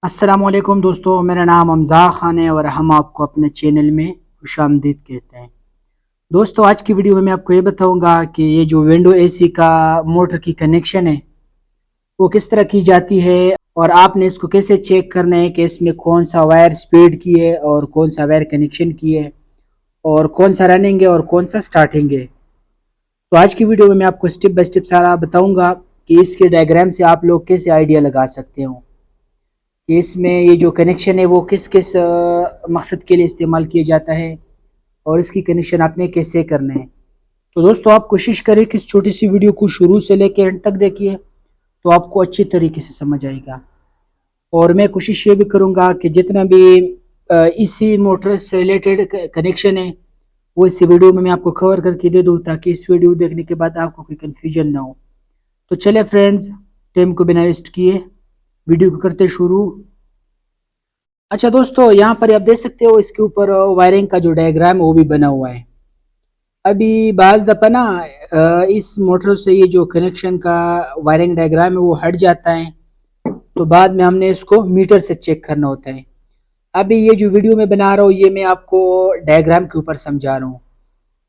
अस्सलामुअलैकुम दोस्तों, मेरा नाम हमज़ा ख़ान है और हम आपको अपने चैनल में खुशामदीद कहते हैं। दोस्तों, आज की वीडियो में मैं आपको ये बताऊंगा कि ये जो विंडो एसी का मोटर की कनेक्शन है वो किस तरह की जाती है और आपने इसको कैसे चेक करना है कि इसमें कौन सा वायर स्पीड की है और कौन सा वायर कनेक्शन की है और कौन सा रनिंग है और कौन सा स्टार्टिंग है। तो आज की वीडियो में मैं आपको स्टेप बाय स्टेप सारा बताऊंगा कि इसके डायग्राम से आप लोग कैसे आइडिया लगा सकते हो कि इसमें ये जो कनेक्शन है वो किस किस मकसद के लिए इस्तेमाल किया जाता है और इसकी कनेक्शन आपने कैसे करना है। तो दोस्तों, आप कोशिश करें कि इस छोटी सी वीडियो को शुरू से लेकर एंड तक देखिए तो आपको अच्छी तरीके से समझ आएगा। और मैं कोशिश ये भी करूँगा कि जितना भी इसी मोटर से रिलेटेड कनेक्शन है वो इस वीडियो में मैं आपको कवर करके दे दूँ ताकि इस वीडियो देखने के बाद आपको कोई कन्फ्यूजन ना हो। तो चले फ्रेंड्स, टाइम को बिना वेस्ट किए वीडियो को करते शुरू। अच्छा दोस्तों, यहाँ पर आप देख सकते हो इसके ऊपर वायरिंग का जो डायग्राम है वो भी बना हुआ है। अभी बाज दफ़ा ना इस मोटर से ये जो कनेक्शन का वायरिंग डायग्राम है वो हट जाता है, तो बाद में हमने इसको मीटर से चेक करना होता है। अभी ये जो वीडियो में बना रहा हूँ ये मैं आपको डायग्राम के ऊपर समझा रहा हूँ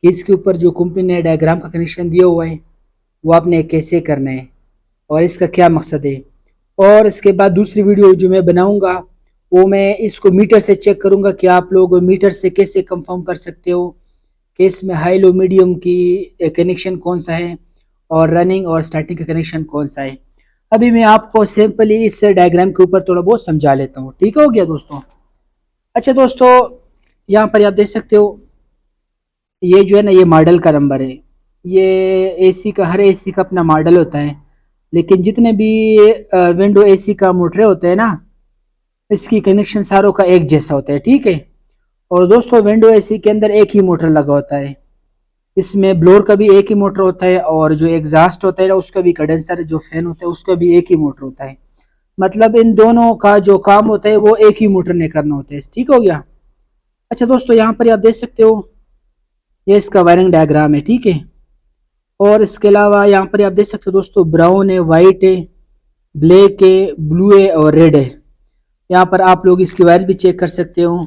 कि इसके ऊपर जो कंपनी ने डायग्राम का कनेक्शन दिया हुआ है वो आपने कैसे करना है और इसका क्या मकसद है। और इसके बाद दूसरी वीडियो जो मैं बनाऊंगा वो मैं इसको मीटर से चेक करूंगा कि आप लोग मीटर से कैसे कंफर्म कर सकते हो कि इसमें हाई लो मीडियम की कनेक्शन कौन सा है और रनिंग और स्टार्टिंग का कनेक्शन कौन सा है। अभी मैं आपको सिंपली इस डायग्राम के ऊपर थोड़ा बहुत समझा लेता हूँ। ठीक हो गया दोस्तों? अच्छा दोस्तों, यहाँ पर आप देख सकते हो ये जो है ना ये मॉडल का नंबर है। ये एसी का, हर एसी का अपना मॉडल होता है, लेकिन जितने भी विंडो एसी का मोटर होते हैं ना इसकी कनेक्शन सारों का एक जैसा होता है। ठीक है। और दोस्तों, विंडो एसी के अंदर एक ही मोटर लगा होता है। इसमें ब्लोअर का भी एक ही मोटर होता है और जो एग्जॉस्ट होता है ना उसका भी, कंडेंसर जो फैन होता है उसका भी एक ही मोटर होता है। मतलब इन दोनों का जो काम होता है वो एक ही मोटर ने करना होता है। ठीक हो गया? अच्छा दोस्तों, यहाँ पर आप देख सकते हो ये इसका वायरिंग डायग्राम है। ठीक है। और इसके अलावा यहाँ पर आप देख सकते हो दोस्तों, ब्राउन है, वाइट है, ब्लैक है, ब्लू है और रेड है। यहाँ पर आप लोग इसकी वायर भी चेक कर सकते हो।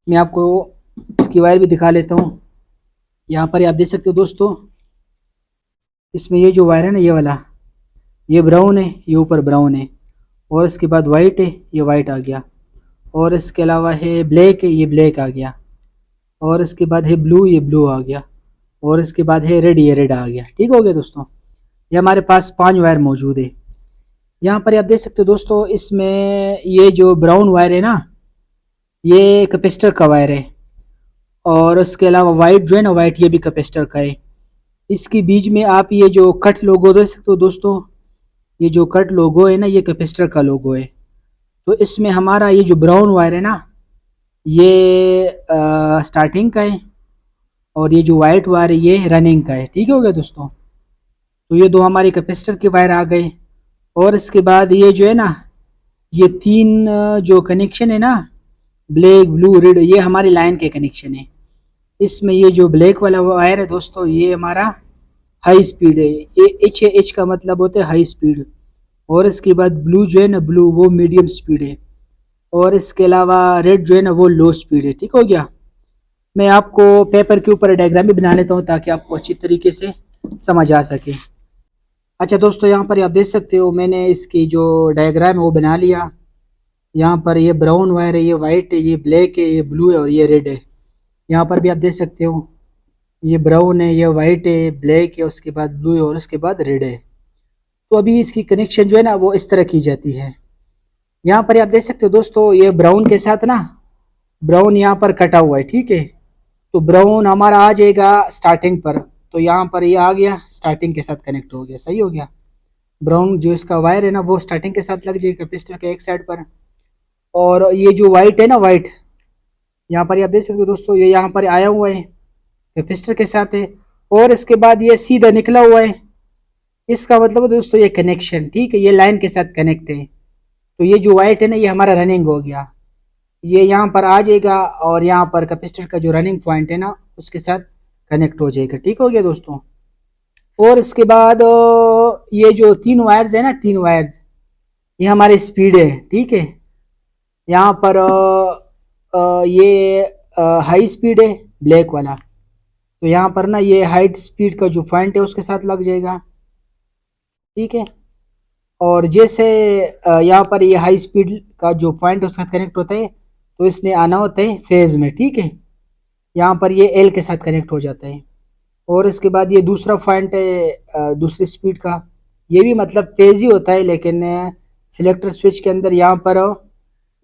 मैं आपको इसकी वायर भी दिखा लेता हूँ। यहाँ पर आप देख सकते हो दोस्तों, इसमें ये जो वायर है ना ये वाला, ये ब्राउन है, ये ऊपर ब्राउन है और इसके बाद वाइट है, ये वाइट आ गया। और इसके अलावा है ब्लैक है, ये ब्लैक आ गया। और इसके बाद है ब्लू, ये ब्लू आ गया। और इसके बाद है रेड, ये रेड आ गया। ठीक हो गया दोस्तों? ये हमारे पास 5 वायर मौजूद है। यहाँ पर आप देख सकते हो दोस्तों, इसमें ये जो ब्राउन वायर है ना ये कैपेसिटर का वायर है। और उसके अलावा वाइट जो है ना, वाइट ये भी कैपेसिटर का है। इसके बीच में आप ये जो कट लोगो देख सकते हो दोस्तों, ये जो कट लोगो है ना ये कैपेसिटर का लोगो है। तो इसमें हमारा ये जो ब्राउन वायर है ना ये स्टार्टिंग का है और ये जो वाइट वायर है ये रनिंग का है। ठीक हो गया दोस्तों? तो ये दो हमारे कैपेसिटर के वायर आ गए। और इसके बाद ये जो है ना ये 3 जो कनेक्शन है ना, ब्लैक, ब्लू, रेड, ये हमारी लाइन के कनेक्शन है। इसमें ये जो ब्लैक वाला वायर है दोस्तों ये हमारा हाई स्पीड है। एच है, एच का मतलब होता है हाई स्पीड। और इसके बाद ब्लू जो है ना, ब्लू वो मीडियम स्पीड है। और इसके अलावा रेड जो है ना वो लो स्पीड है। ठीक हो गया? मैं आपको पेपर के ऊपर डायग्राम भी बना लेता हूँ ताकि आपको अच्छी तरीके से समझ आ सके। अच्छा दोस्तों, यहाँ पर आप देख सकते हो मैंने इसकी जो डायग्राम है वो बना लिया। यहाँ पर ये ब्राउन वायर है, ये वाइट है, ये ब्लैक है, ये ब्लू है और ये रेड है। यहाँ पर भी आप देख सकते हो ये ब्राउन है, ये वाइट है, ब्लैक है, उसके बाद ब्लू है और उसके बाद रेड है। तो अभी इसकी कनेक्शन जो है ना वो इस तरह की जाती है। यहाँ पर आप देख सकते हो दोस्तों, ये ब्राउन के साथ ना, ब्राउन यहाँ पर कटा हुआ है। ठीक है। तो ब्राउन हमारा आ जाएगा स्टार्टिंग पर, तो यहाँ पर ये आ गया, स्टार्टिंग के साथ कनेक्ट हो गया। सही हो गया? ब्राउन जो इसका वायर है ना वो स्टार्टिंग के साथ लग जाएगा कैपेसिटर के एक साइड पर। और ये जो वाइट है ना, वाइट यहाँ पर आप देख सकते हो दोस्तों, ये यहाँ पर आया हुआ है, कैपेसिटर के साथ है। और इसके बाद ये सीधा निकला हुआ है। इसका मतलब है दोस्तों ये कनेक्शन, ठीक है, ये लाइन के साथ कनेक्ट है। तो ये जो वाइट है ना ये हमारा रनिंग हो गया, ये यहाँ पर आ जाएगा और यहाँ पर कैपेसिटर का जो रनिंग पॉइंट है ना उसके साथ कनेक्ट हो जाएगा। ठीक हो गया दोस्तों? और इसके बाद ये जो 3 वायर्स है ना, 3 वायर्स, ये हमारी स्पीड है, ठीक है। यहाँ पर ये हाई स्पीड है, ब्लैक वाला। तो यहाँ पर ना ये हाइट स्पीड का जो पॉइंट है उसके साथ लग जाएगा, ठीक है। और जैसे यहाँ पर ये हाई स्पीड का जो पॉइंट है उसके साथ कनेक्ट होता है, तो इसने आना होता है फेज में, ठीक है। यहाँ पर ये एल के साथ कनेक्ट हो जाता है। और इसके बाद ये दूसरा पॉइंट है दूसरी स्पीड का, ये भी मतलब तेज ही होता है, लेकिन सिलेक्टर स्विच के अंदर यहाँ पर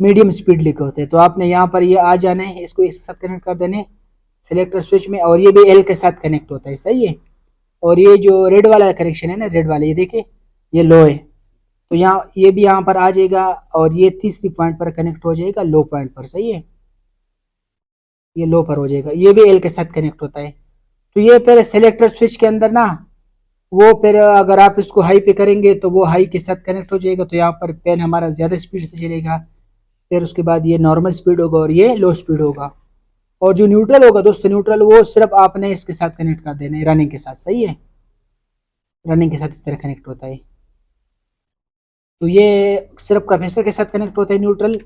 मीडियम स्पीड लिखे होते हैं। तो आपने यहाँ पर ये आ जाना है, इसको इसके साथ कनेक्ट कर देने सिलेक्टर स्विच में, और ये भी एल के साथ कनेक्ट होता है, सही है। और ये जो रेड वाला कनेक्शन है ना, रेड वाला, ये देखिए ये लो है, तो यहाँ ये भी यहाँ पर आ जाएगा, और ये तीसरी पॉइंट पर कनेक्ट हो जाएगा, लो पॉइंट पर, सही है। ये लो पर हो जाएगा, ये भी एल के साथ कनेक्ट होता है। तो ये फिर सिलेक्टर स्विच के अंदर ना, वो फिर अगर आप इसको हाई पे करेंगे तो वो हाई के साथ कनेक्ट हो जाएगा, तो यहाँ पर पेन हमारा ज़्यादा स्पीड से चलेगा। फिर उसके बाद ये नॉर्मल स्पीड होगा और ये लो स्पीड होगा। और जो न्यूट्रल होगा दोस्तों, न्यूट्रल वो सिर्फ आपने इसके साथ कनेक्ट कर देना है, रनिंग के साथ, सही है। रनिंग के साथ इस तरह कनेक्ट होता है। तो ये सिर्फ कैपेसिटर के साथ कनेक्ट होता है न्यूट्रल,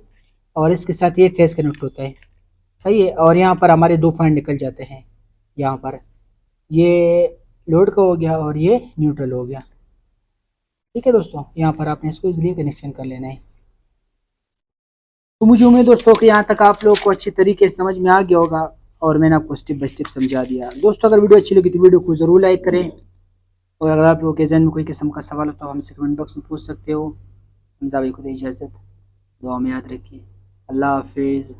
और इसके साथ ये फेस कनेक्ट होता है, सही है। और यहाँ पर हमारे दो पॉइंट निकल जाते हैं। यहाँ पर ये लोड का हो गया और ये न्यूट्रल हो गया, ठीक है दोस्तों। यहाँ पर आपने इसको इसलिए कनेक्शन कर लेना है। तो मुझे उम्मीद दोस्तों कि यहाँ तक आप लोग को अच्छी तरीके से समझ में आ गया होगा, और मैंने आपको स्टेप बाय स्टेप समझा दिया। दोस्तों अगर वीडियो अच्छी लगी तो वीडियो को ज़रूर लाइक करें, और अगर आप लोगों के जहन में कोई किस्म का सवाल हो तो हमसे कमेंट बॉक्स में पूछ सकते हो। हमजा भाई को दे इजाज़त, दुआ में याद रखिए। अल्लाह हाफिज़।